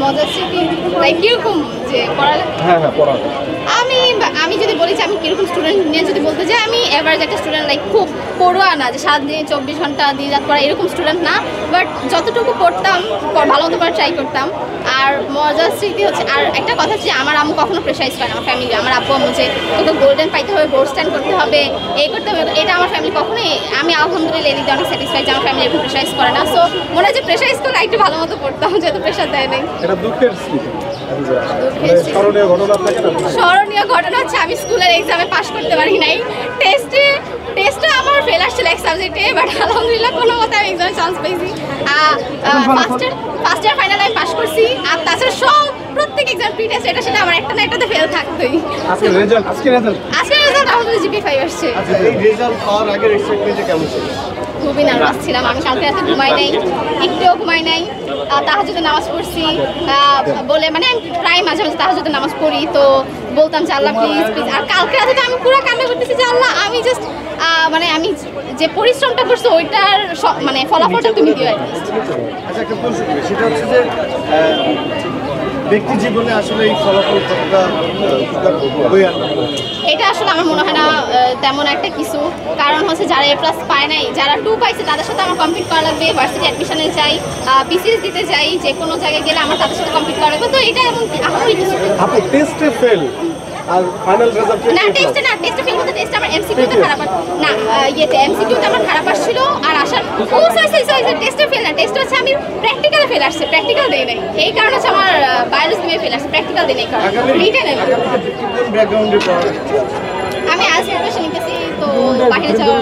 মজার স্মৃতি লাইক কিরকম যে পড়ালেখা আমি যদি বলি যে আমি কিরকম স্টুডেন্ট নিয়ে যদি বলতে যাই, আমি এভারেজ একটা স্টুডেন্ট, লাইক খুব পড়ুয়া না যে সারাদিন 24 ঘন্টা দিন রাত পড়া এরকম স্টুডেন্ট না, বাট যতটুকু পড়তাম ভালো মতো ট্রাই করতাম। আর মজার স্মৃতি হচ্ছে, আর একটা কথা হচ্ছে আমার আম্মু কখনো প্রেশারাইজ করে না, আমার ফ্যামিলি, আমার আব্বু আম্মু যে তোকে গোল্ডেন পাইতে হবে, বোর্ড স্ট্যান্ড করতে হবে, এই করতে হবে, এটা আমার ফ্যামিলি কখনোই, আমি আলহামদুলিল্লাহ এদিকে অনেক স্যাটিসফাইড যে আমার ফ্যামিলি এরকম প্রেশারাইজ করে না। সো মনে হয় যে প্রেশারাইজ করে একটু ভালো মতো পড়তাম, যেহেতু প্রেশার দেয় নাই। এটা দুঃখের স্মৃতি। স্মরণীয় ঘটনা হচ্ছে আমি স্কুলের এক্সামে পাস করতে পারি নাই, টেস্টে আমার ফেল আসছিল এক সাবজেক্টে, বাট আলহামদুলিল্লাহ কোনো মতে আমি এক্সামে চান্স পেয়েছি। ফার্স্ট ইয়ার ফাইনাল আমি পাস করছি, আর তাছাড়া সব প্রত্যেক এক্সাম প্রি টেস্ট এটা সেটা আমার একটা না একটাতে ফেল থাকতোই। আজকে রেজাল্ট আমাদের জিপি 5 আসছে। এই রেজাল্ট পাওয়ার আগের এক্সপেক্টেশন কেমন ছিল? খুবই নার্ভাস ছিলাম, আমি কালকে রাতে ঘুমাই নাই, একটুও ঘুমাই নাই, তাহাজ্জুদে নামাজ পড়ছি বলে, মানে আমি প্রায় মাঝে মাঝে তাহাজ্জুদে নামাজ পড়ি, তো বলতাম যে আল্লাহ প্লিজ প্লিজ। আর কালকে রাতে তো আমি পুরো কান্না করতেছি যে আল্লাহ আমি জাস্ট মানে আমি যে পরিশ্রমটা করছি ওইটার মানে ফলাফলটা তুমি দিও। আচ্ছা, একটা প্রশ্ন সেটা হচ্ছে যে ব্যক্তি জীবনে আসলে এই ফলাফল কতটা বই আনবে? এটা আসলে আমার মনে হয় না তেমন একটা কিছু, কারণ হচ্ছে যারা A+ পায় নাই, যারা 2 পাইছে তাদের সাথে আমার কমপ্লিট করা লাগবে, ভার্সিটি অ্যাডমিশনে যাই, BCS দিতে যাই, যে কোনো জায়গায় গেলে আমার তাদের সাথে কমপ্লিট করা লাগবে। তো এটা এমন আমারই কিছু। আপনি টেস্টে ফেল আর ফাইনাল রেজাল্ট না, টেস্টে ফেল বলতে টেস্টে আমার MCQ-তে খারাপ না, MCQ-তে আমার খারাপ আসছিল। আর আসার সরি টেস্টে ফেল না, টেস্ট হচ্ছে আমি প্র্যাকটিক্যালে ফেল আসছে, প্র্যাকটিক্যাল দেই নাই, এই কারণে হচ্ছে আমার বায়োলজি নিয়ে ফেল আসছে, প্র্যাকটিক্যাল দেই নাই কারণ রিটেন আমি ব্যাকগ্রাউন্ডে পড়া। আমি আজ প্রিপারেশন নিতেছি, তো বাইরে যাওয়ার